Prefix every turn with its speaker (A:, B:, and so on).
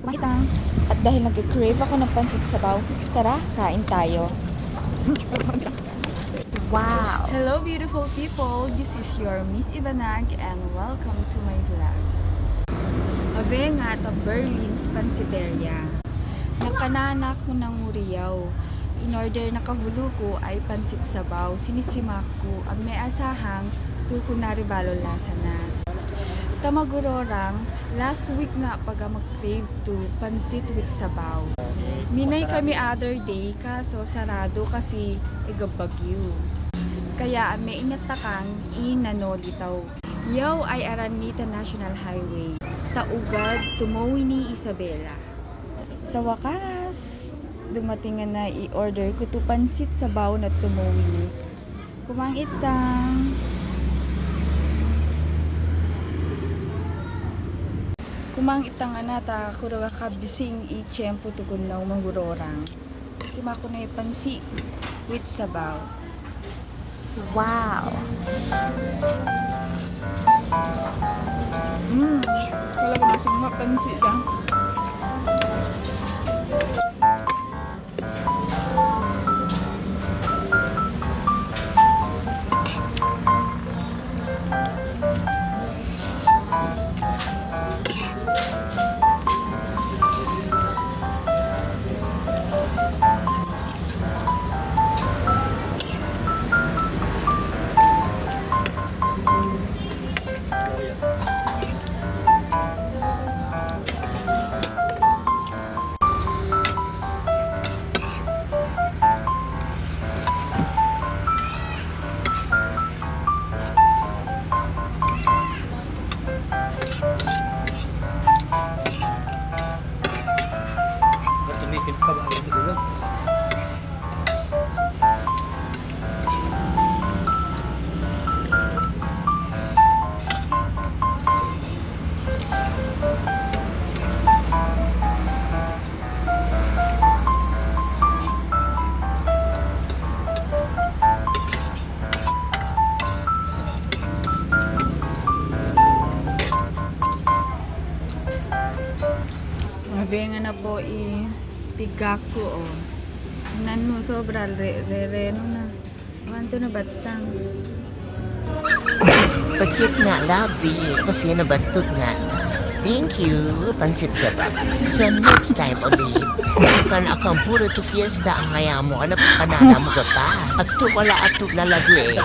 A: Kumakitang. At dahil nag-crave ako ng pansit sabaw, tara, kain tayo. Wow! Hello beautiful people! This is your Miss Ibanag and welcome to my vlog. Ave nga ta Berlin's Pansiteria. Nakananak ko ng muriyaw. In order na kavulo ko ay pansit sabaw. Sinisimak ko ang may asahang tuko na ribalo lasa na. Tamagurorang, last week nga pag mag-crave to pansit with sabaw. Minay kami other day kaso sarado kasi igabagyo. Kaya may inatakang inanolitaw. Yaw ay Araneta National Highway. Taugad, tumawi ni Isabela. Sa wakas, dumating na i-order ko to pansit sabaw na tumawi ni. Kumangitang. Kumangitang anata, kuraga kabising i-tiyempo tukon na umangurorang. Sima ko na pansit with sabaw. Wow! Talaga masang mapansit lang.
B: Tumitin pa ba ito dulu?
A: Mabenga na po pigako oh. Nanu sobra reno na. Wanto na batang.
C: Pagkit nga, labi. Kasi nabatog nga. Thank you, pansit sabaw. So next time ulit, kan akong puro to fiesta ang ngaya mo, ano pa kanana mo ka pa? Agto wala ato lalagwe.